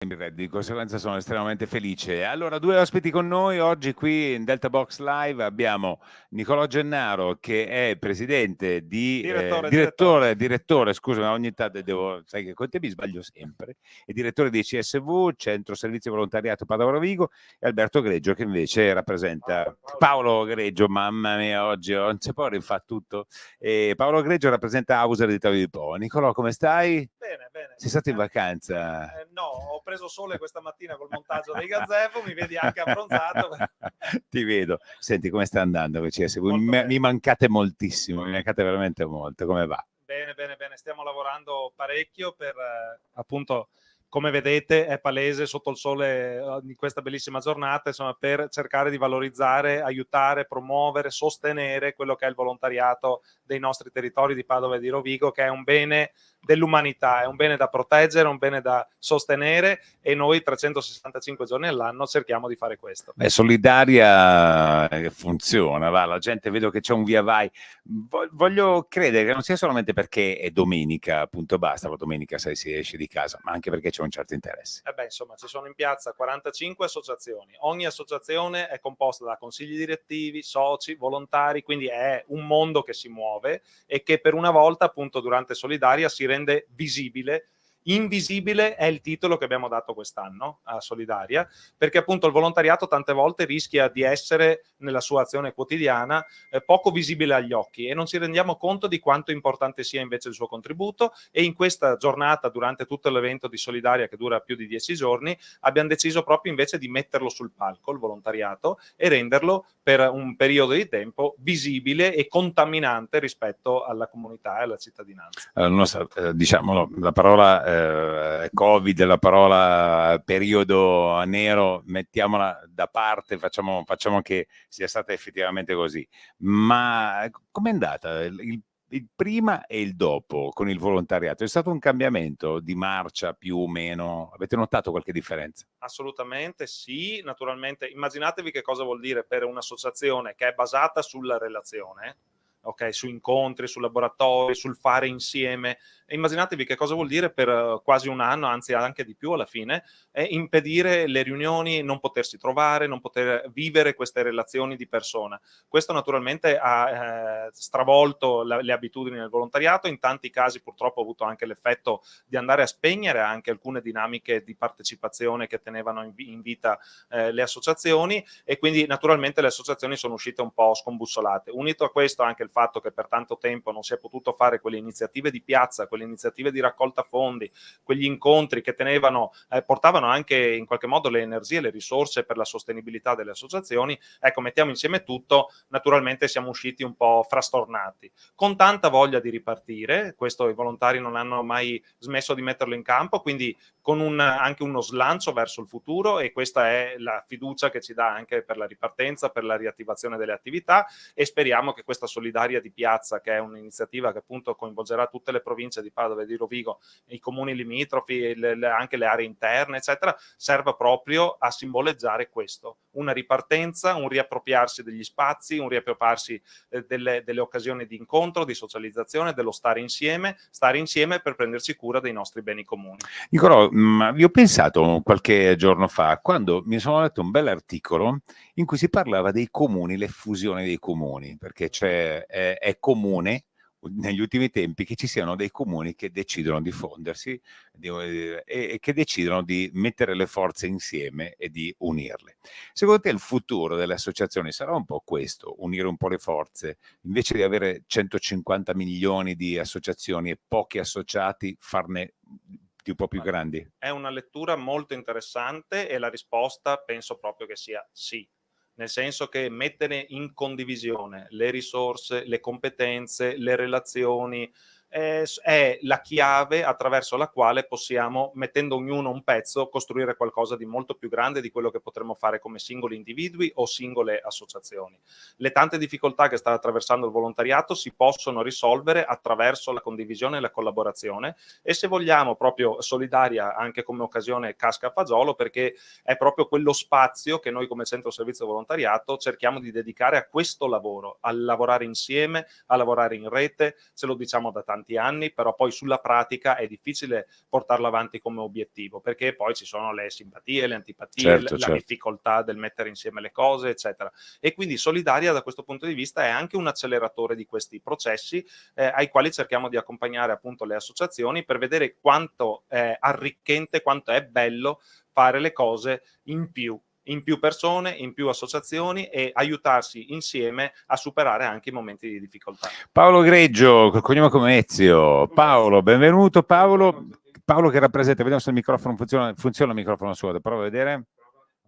Di conseguenza sono estremamente felice. Allora, 2 ospiti con noi oggi qui in Delta Box Live. Abbiamo Nicolò Gennaro che è presidente di direttore, scusami, ogni tanto devo, sai che con te mi sbaglio sempre, è direttore di CSV, Centro Servizi Volontariato Padova Rovigo, e Alberto Greggio che invece rappresenta Paolo Greggio, mamma mia, oggi non si può rifare tutto. Paolo Greggio rappresenta Auser di Tavi di Po. Nicolò, come stai? Bene, bene. Sei stato in vacanza? No, ho preso sole questa mattina col montaggio dei gazebo, mi vedi anche abbronzato. Ti vedo. Senti, come sta andando? Molto Mi mancate moltissimo, mi mancate veramente molto. Come va? bene, stiamo lavorando parecchio per appunto, come vedete, è palese sotto il sole di questa bellissima giornata, insomma, per cercare di valorizzare, aiutare, promuovere, sostenere quello che è il volontariato dei nostri territori di Padova e di Rovigo, che è un bene dell'umanità, è un bene da proteggere, un bene da sostenere, e noi 365 giorni all'anno cerchiamo di fare questo. Solidaria funziona, va, la gente, vedo che c'è un via vai. Voglio credere che non sia solamente perché è domenica, appunto, basta, la domenica sai, si esce di casa, ma anche perché c'è un certo interesse. Insomma, ci sono in piazza 45 associazioni. Ogni associazione è composta da consigli direttivi, soci, volontari, quindi è un mondo che si muove e che per una volta, appunto, durante Solidaria si rende visibile. Invisibile è il titolo che abbiamo dato quest'anno a Solidaria, perché appunto il volontariato tante volte rischia di essere nella sua azione quotidiana poco visibile agli occhi, e non ci rendiamo conto di quanto importante sia invece il suo contributo. E in questa giornata, durante tutto l'evento di Solidaria, che dura più di 10 giorni, abbiamo deciso proprio invece di metterlo sul palco, il volontariato, e renderlo per un periodo di tempo visibile e contaminante rispetto alla comunità e alla cittadinanza. Diciamo, la parola Covid, la parola periodo nero, mettiamola da parte, facciamo che sia stata effettivamente così. Ma com'è andata il prima e il dopo con il volontariato? È stato un cambiamento di marcia più o meno? Avete notato qualche differenza? Assolutamente sì, naturalmente. Immaginatevi che cosa vuol dire per un'associazione che è basata sulla relazione, ok, su incontri, su laboratori, sul fare insieme. E immaginatevi che cosa vuol dire per quasi un anno, anzi anche di più alla fine, impedire le riunioni, non potersi trovare, non poter vivere queste relazioni di persona. Questo naturalmente ha stravolto le abitudini del volontariato. In tanti casi purtroppo ha avuto anche l'effetto di andare a spegnere anche alcune dinamiche di partecipazione che tenevano in vita le associazioni, e quindi naturalmente le associazioni sono uscite un po' scombussolate. Unito a questo anche il fatto che per tanto tempo non si è potuto fare quelle iniziative di piazza, quelle iniziative di raccolta fondi, quegli incontri che portavano anche in qualche modo le energie, le risorse per la sostenibilità delle associazioni. Ecco, mettiamo insieme tutto, naturalmente siamo usciti un po' frastornati, con tanta voglia di ripartire. Questo i volontari non hanno mai smesso di metterlo in campo, quindi con anche uno slancio verso il futuro, e questa è la fiducia che ci dà anche per la ripartenza, per la riattivazione delle attività. E speriamo che questa Solidaria di piazza, che è un'iniziativa che appunto coinvolgerà tutte le province di Padova e di Rovigo, i comuni limitrofi, anche le aree interne, eccetera, serva proprio a simboleggiare questo: una ripartenza, un riappropriarsi degli spazi, un riappropriarsi delle occasioni di incontro, di socializzazione, dello stare insieme per prenderci cura dei nostri beni comuni. Nicolò, vi ho pensato qualche giorno fa, quando mi sono letto un bell'articolo in cui si parlava dei comuni, le fusioni dei comuni, perché è comune negli ultimi tempi che ci siano dei comuni che decidono di fondersi e che decidono di mettere le forze insieme e di unirle. Secondo te il futuro delle associazioni sarà un po' questo, unire un po' le forze, invece di avere 150 milioni di associazioni e pochi associati, farne di un po' più grandi? È una lettura molto interessante, e la risposta penso proprio che sia sì. Nel senso che mettere in condivisione le risorse, le competenze, le relazioni è la chiave attraverso la quale possiamo, mettendo ognuno un pezzo, costruire qualcosa di molto più grande di quello che potremmo fare come singoli individui o singole associazioni. Le tante difficoltà che sta attraversando il volontariato si possono risolvere attraverso la condivisione e la collaborazione, e se vogliamo proprio Solidaria anche come occasione casca a fagiolo, perché è proprio quello spazio che noi come Centro Servizio Volontariato cerchiamo di dedicare a questo lavoro, a lavorare insieme, a lavorare in rete. Ce lo diciamo da tanti tanti anni, però poi sulla pratica è difficile portarlo avanti come obiettivo, perché poi ci sono le simpatie, le antipatie, Certo, la certo. difficoltà del mettere insieme le cose, eccetera. E quindi Solidaria da questo punto di vista è anche un acceleratore di questi processi, ai quali cerchiamo di accompagnare appunto le associazioni per vedere quanto è arricchente, quanto è bello fare le cose in più persone, in più associazioni, e aiutarsi insieme a superare anche i momenti di difficoltà. Paolo Greggio, col cognome come Ezio. Paolo, benvenuto Paolo. Paolo che rappresenta, vediamo se il microfono funziona il microfono suo, prova a vedere.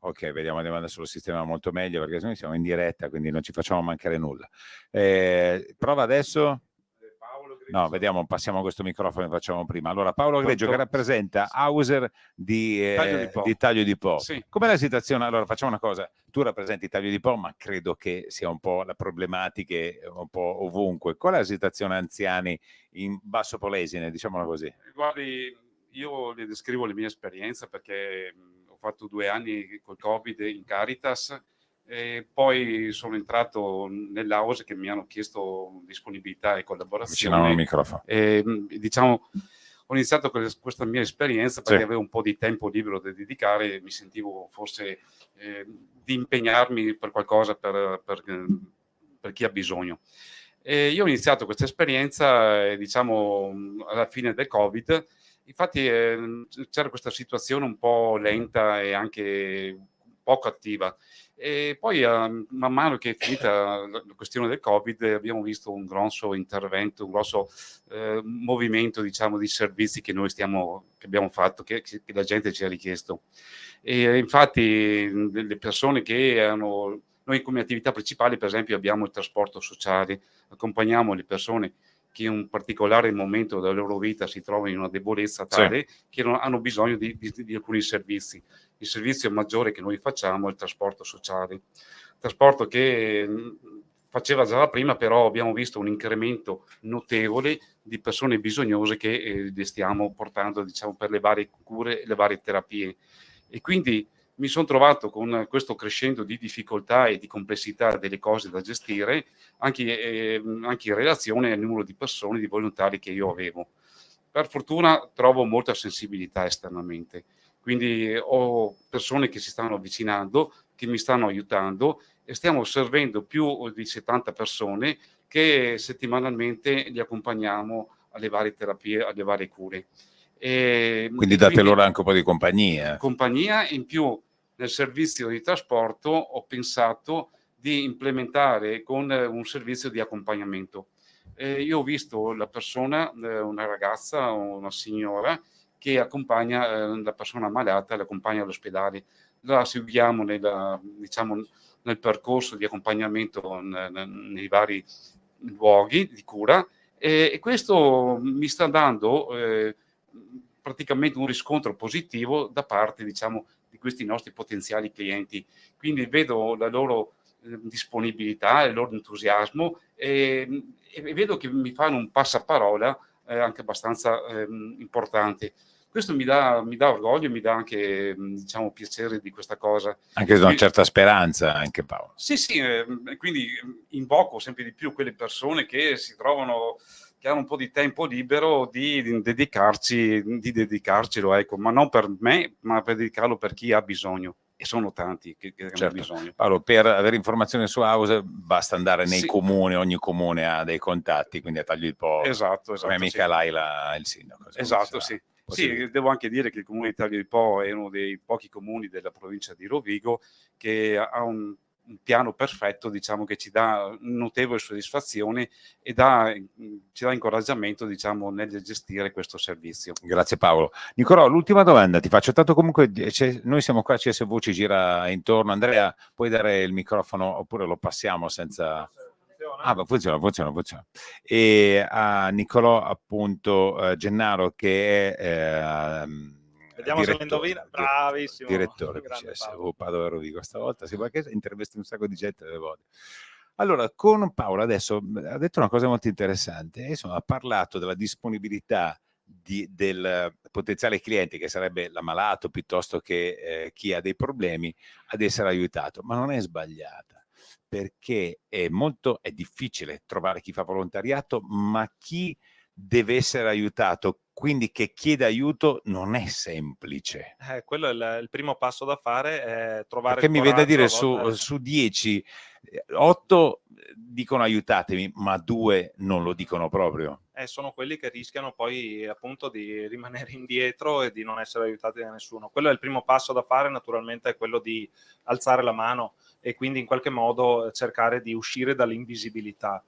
Ok, vediamo, andiamo adesso lo sistema molto meglio, perché noi siamo in diretta, quindi non ci facciamo mancare nulla. Prova adesso. No, vediamo, passiamo questo microfono e facciamo prima. Allora, Paolo Greggio che rappresenta Hauser di Taglio di Po. Sì. Com'è la situazione? Allora, facciamo una cosa. Tu rappresenti Taglio di Po, ma credo che sia un po' la problematica un po' ovunque. Qual è la situazione anziani in Basso Polesine, diciamola così? Guardi, io le descrivo la mia esperienza perché ho fatto 2 anni col Covid in Caritas e poi sono entrato nell'AOS che mi hanno chiesto disponibilità e Avvicinare il collaborazione. microfono. E, diciamo, ho iniziato questa mia esperienza perché Sì. avevo un po' di tempo libero da dedicare e mi sentivo forse di impegnarmi per qualcosa per chi ha bisogno. Io ho iniziato questa esperienza, diciamo, alla fine del Covid. Infatti c'era questa situazione un po' lenta e anche poco attiva. E poi man mano che è finita la questione del Covid abbiamo visto un grosso intervento, un grosso movimento, diciamo, di servizi che abbiamo fatto, che la gente ci ha richiesto. E infatti le persone che hanno... Noi come attività principale, per esempio, abbiamo il trasporto sociale, accompagniamo le persone che in un particolare momento della loro vita si trovano in una debolezza tale che hanno bisogno di alcuni servizi. Il servizio maggiore che noi facciamo è il trasporto sociale, trasporto che faceva già da prima, però abbiamo visto un incremento notevole di persone bisognose che le stiamo portando, diciamo, per le varie cure e le varie terapie. E quindi mi sono trovato con questo crescendo di difficoltà e di complessità delle cose da gestire, anche in relazione al numero di persone, di volontari che io avevo. Per fortuna trovo molta sensibilità esternamente, quindi ho persone che si stanno avvicinando, che mi stanno aiutando e stiamo servendo più di 70 persone che settimanalmente li accompagniamo alle varie terapie, alle varie cure. Quindi date loro anche un po' di compagnia. Compagnia, in più nel servizio di trasporto ho pensato di implementare con un servizio di accompagnamento. Io ho visto la persona, una ragazza, una signora, che accompagna la persona malata, l'accompagna all'ospedale. La seguiamo diciamo, nel percorso di accompagnamento nei vari luoghi di cura e questo mi sta dando praticamente un riscontro positivo da parte, diciamo, di questi nostri potenziali clienti. Quindi vedo la loro disponibilità, il loro entusiasmo e vedo che mi fanno un passaparola anche abbastanza importante. Questo mi dà orgoglio, mi dà anche, diciamo, piacere di questa cosa. Anche una certa speranza, anche Paolo. Sì, quindi invoco sempre di più quelle persone che si trovano, che hanno un po' di tempo libero di dedicarcelo, ecco, ma non per me, ma per dedicarlo per chi ha bisogno. E sono tanti che hanno bisogno. Paolo, per avere informazioni su House basta andare nei comuni, ogni comune ha dei contatti, quindi a Taglio di Po. Esatto. Come mica Laila, il sindaco. Esatto, sì. Sì, devo anche dire che il comune di Taglio di Po è uno dei pochi comuni della provincia di Rovigo che ha un piano perfetto, diciamo, che ci dà notevole soddisfazione e ci dà incoraggiamento, diciamo, nel gestire questo servizio. Grazie Paolo. Nicolò, l'ultima domanda ti faccio, tanto comunque noi siamo qua, CS Voci gira intorno. Andrea, puoi dare il microfono oppure lo passiamo senza... funziona. E a Nicolò, appunto, Gennaro, che è vediamo se lo indovina. Bravissimo. Direttore di CSV Padova e Rovigo. Stavolta si può che intervisti un sacco di gente delle volte. Allora, con Paolo adesso ha detto una cosa molto interessante. Insomma, ha parlato della disponibilità del potenziale cliente, che sarebbe l'ammalato piuttosto che chi ha dei problemi, ad essere aiutato, ma non è sbagliata, perché è difficile trovare chi fa volontariato, ma chi deve essere aiutato, quindi che chiede aiuto non è semplice. Quello è il primo passo da fare, è trovare Perché il mi viene da coraggio dire a volte. su 10, 8 dicono aiutatemi, ma 2 non lo dicono proprio. Sono quelli che rischiano poi appunto di rimanere indietro e di non essere aiutati da nessuno. Quello è il primo passo da fare, naturalmente, è quello di alzare la mano e quindi in qualche modo cercare di uscire dall'invisibilità.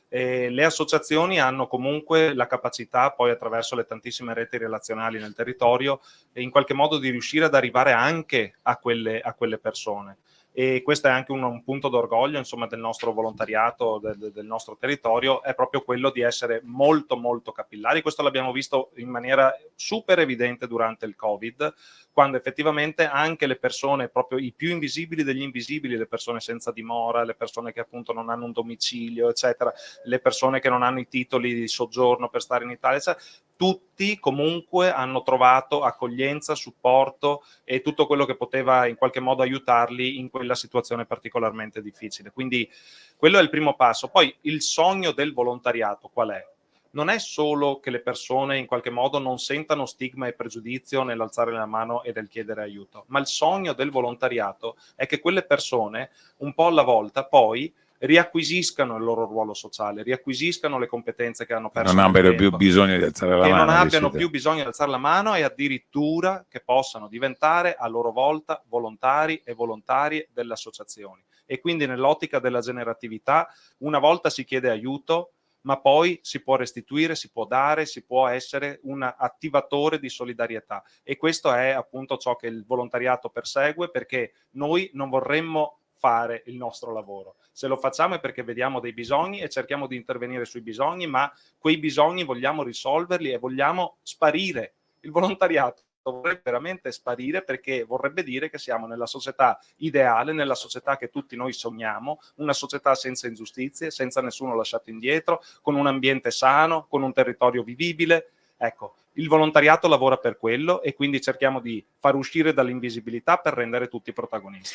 Le associazioni hanno comunque la capacità, poi attraverso le tantissime reti relazionali nel territorio, in qualche modo di riuscire ad arrivare anche a quelle persone. E questo è anche un punto d'orgoglio, insomma, del nostro volontariato, del nostro territorio, è proprio quello di essere molto molto capillari. Questo l'abbiamo visto in maniera super evidente durante il Covid, quando effettivamente anche le persone, proprio i più invisibili degli invisibili, le persone senza dimora, le persone che appunto non hanno un domicilio, eccetera, le persone che non hanno i titoli di soggiorno per stare in Italia, eccetera, tutti comunque hanno trovato accoglienza, supporto e tutto quello che poteva in qualche modo aiutarli in quella situazione particolarmente difficile. Quindi quello è il primo passo. Poi il sogno del volontariato qual è? Non è solo che le persone in qualche modo non sentano stigma e pregiudizio nell'alzare la mano e nel chiedere aiuto, ma il sogno del volontariato è che quelle persone, un po' alla volta, poi riacquisiscano il loro ruolo sociale, riacquisiscano le competenze che hanno perso Non nel abbiano più tempo, bisogno di alzare la che non mano, abbiano dici te. più bisogno di alzare la mano e addirittura che possano diventare a loro volta volontari e volontarie delle associazioni. E quindi nell'ottica della generatività, una volta si chiede aiuto, ma poi si può restituire, si può dare, si può essere un attivatore di solidarietà. E questo è appunto ciò che il volontariato persegue, perché noi non vorremmo fare il nostro lavoro. Se lo facciamo è perché vediamo dei bisogni e cerchiamo di intervenire sui bisogni, ma quei bisogni vogliamo risolverli e vogliamo sparire. Il volontariato vorrebbe veramente sparire, perché vorrebbe dire che siamo nella società ideale, nella società che tutti noi sogniamo, una società senza ingiustizie, senza nessuno lasciato indietro, con un ambiente sano, con un territorio vivibile. Ecco, il volontariato lavora per quello e quindi cerchiamo di far uscire dall'invisibilità per rendere tutti protagonisti.